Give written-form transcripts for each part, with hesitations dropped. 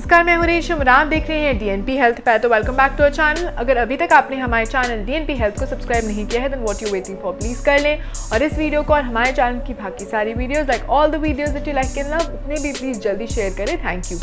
नमस्कार, मैं हूं रेशम और आप देख रहे हैं डीएनपी हेल्थ पे। तो welcome back to our channel. अगर अभी तक आपने हमारे चैनल डीएनपी हेल्थ को सब्सक्राइब नहीं किया है then what you waiting for, please कर लें। और इस वीडियो को और हमारे चैनल की बाकी सारी videos like all the videos that you like and love उन्हें भी प्लीज जल्दी शेयर करें। Thank you.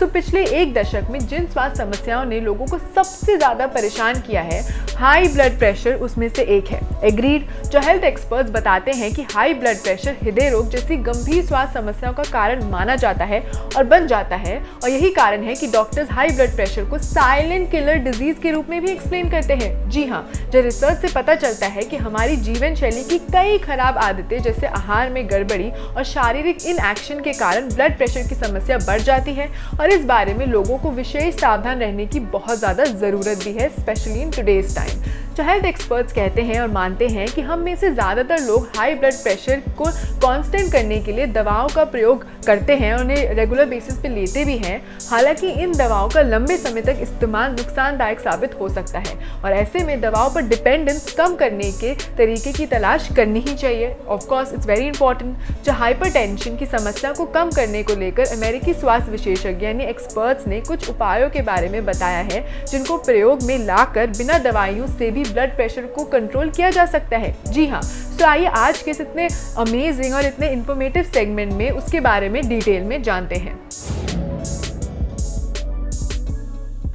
तो पिछले एक दशक में जिन स्वास्थ्य समस्याओं ने लोगों को सबसे ज़्यादा परेशान किया है, हाई ब्लड प्रेशर उसमें से एक है। एग्रीड। जो हेल्थ एक्सपर्ट्स बताते हैं कि हाई ब्लड प्रेशर हृदय रोग जैसी गंभीर स्वास्थ्य समस्याओं का कारण माना जाता है और बन जाता है, और यही कारण है कि डॉक्टर्स हाई ब्लड प्रेशर को साइलेंट किलर डिजीज के रूप में भी एक्सप्लेन करते हैं। जी हाँ, जो रिसर्च से पता चलता है कि हमारी जीवन शैली की कई खराब आदतें जैसे आहार में गड़बड़ी और शारीरिक इनएक्शन के कारण ब्लड प्रेशर की समस्या बढ़ जाती है, और इस बारे में लोगों को विशेष सावधान रहने की बहुत ज़्यादा ज़रूरत भी है, स्पेशली इन टुडेज टाइम। जो हेल्थ एक्सपर्ट्स कहते हैं और मानते हैं कि हम में से ज़्यादातर लोग हाई ब्लड प्रेशर को कांस्टेंट करने के लिए दवाओं का प्रयोग करते हैं और उन्हें रेगुलर बेसिस पे लेते भी हैं। हालांकि इन दवाओं का लंबे समय तक इस्तेमाल नुकसानदायक साबित हो सकता है, और ऐसे में दवाओं पर डिपेंडेंस कम करने के तरीके की तलाश करनी ही चाहिए। Of course it's very important. जो हाइपरटेंशन की समस्या को कम करने को लेकर अमेरिकी स्वास्थ्य विशेषज्ञ यानी एक्सपर्ट्स ने कुछ उपायों के बारे में बताया है, जिनको प्रयोग में लाकर बिना दवाइयों से भी ब्लड प्रेशर को कंट्रोल किया जा सकता है। जी हाँ, तो आइए आज के इस इतने अमेजिंग और इतने इंफॉर्मेटिव सेगमेंट में उसके बारे में डिटेल में जानते हैं।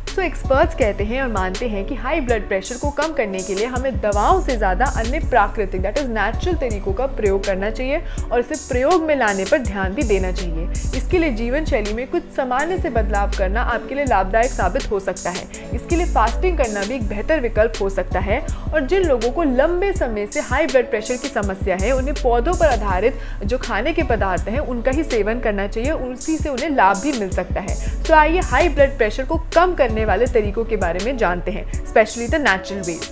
तो एक्सपर्ट्स कहते हैं और मानते हैं कि हाई ब्लड प्रेशर को कम करने के लिए हमें दवाओं से ज़्यादा अन्य प्राकृतिक दैट इज़ नेचुरल तरीकों का प्रयोग करना चाहिए, और इसे प्रयोग में लाने पर ध्यान भी देना चाहिए। इसके लिए जीवन शैली में कुछ सामान्य से बदलाव करना आपके लिए लाभदायक साबित हो सकता है। इसके लिए फास्टिंग करना भी एक बेहतर विकल्प हो सकता है, और जिन लोगों को लंबे समय से हाई ब्लड प्रेशर की समस्या है उन्हें पौधों पर आधारित जो खाने के पदार्थ हैं उनका ही सेवन करना चाहिए, उसी से उन्हें लाभ भी मिल सकता है। तो आइए हाई ब्लड प्रेशर को कम करने वाले तरीकों के बारे में जानते हैं, स्पेशली द नेचुरल वेज।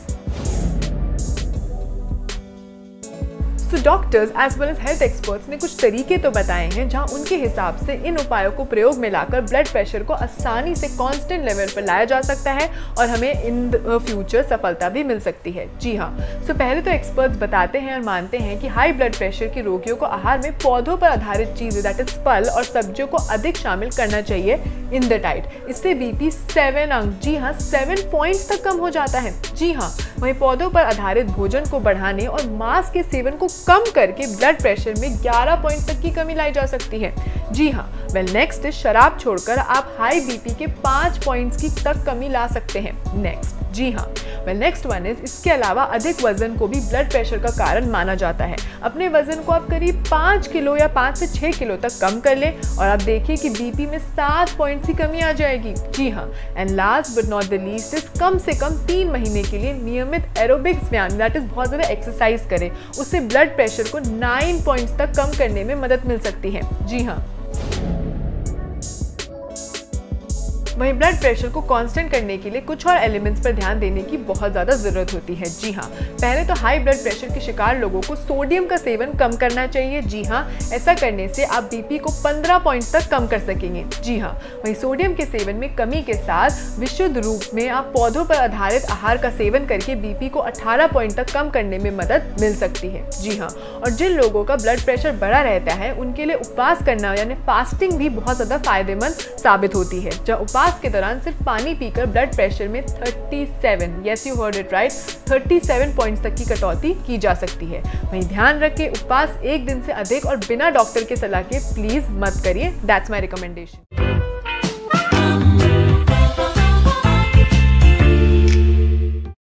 तो doctors as well as health experts ने कुछ तरीके तो बताए हैं जहां उनके हिसाब से इन उपायों को प्रयोग में लाकर ब्लड प्रेशर को आसानी से कांस्टेंट लेवल पर लाया जा सकता है और हमें इन फ्यूचर सफलता भी मिल सकती है। जी हाँ, तो पहले तो एक्सपर्ट्स बताते हैं और मानते हैं कि हाई ब्लड प्रेशर के रोगियों को आहार में पौधों पर आधारित चीजें दैट इज फल और सब्जियों को अधिक शामिल करना चाहिए इन द डाइट। इससे बीपी 7 अंक, जी हाँ 7 पॉइंट्स तक कम हो जाता है। जी हाँ, वहीं पौधों पर आधारित भोजन को बढ़ाने और मांस के सेवन को कम करके ब्लड प्रेशर में 11 पॉइंट तक की कमी लाई जा सकती है। जी हाँ, नेक्स्ट शराब छोड़कर आप हाई बीपी के 5 पॉइंट्स की तक कमी ला सकते हैं। नेक्स्ट, जी हाँ, नेक्स्ट वन इज इसके अलावा अधिक वजन को भी ब्लड प्रेशर का कारण माना जाता है। अपने वजन को आप करीब 5 किलो या 5 से 6 किलो तक कम कर लें और आप देखिए कि बीपी में 7 पॉइंट्स की कमी आ जाएगी। जी हाँ, and last but not the least is come से कम 3 महीने के लिए नियमित एरोबिक्स व्यायाम दैट इज बहुत ज़्यादा एक्सरसाइज करें, उससे ब्लड प्रेशर को 9 पॉइंट्स तक कम करने में मदद मिल सकती है। जी हाँ, वहीं ब्लड प्रेशर को कांस्टेंट करने के लिए कुछ और एलिमेंट्स पर ध्यान देने की बहुत ज़्यादा ज़रूरत होती है। जी हाँ, पहले तो हाई ब्लड प्रेशर के शिकार लोगों को सोडियम का सेवन कम करना चाहिए। जी हाँ, ऐसा करने से आप बीपी को 15 पॉइंट्स तक कम कर सकेंगे। जी हाँ, वहीं सोडियम के सेवन में कमी के साथ विशुद्ध रूप में आप पौधों पर आधारित आहार का सेवन करके बीपी को 18 पॉइंट तक कम करने में मदद मिल सकती है। जी हाँ, और जिन लोगों का ब्लड प्रेशर बढ़ा रहता है उनके लिए उपवास करना यानी फास्टिंग भी बहुत ज़्यादा फायदेमंद साबित होती है। जब उपवास के दौरान सिर्फ पानी पीकर ब्लड प्रेशर में 37, yes you heard it right, 37 points तक की कटौती की जा सकती है। वहीं ध्यान रखें, उपवास एक दिन से अधिक और बिना डॉक्टर के सलाह के प्लीज मत करिए। That's my recommendation.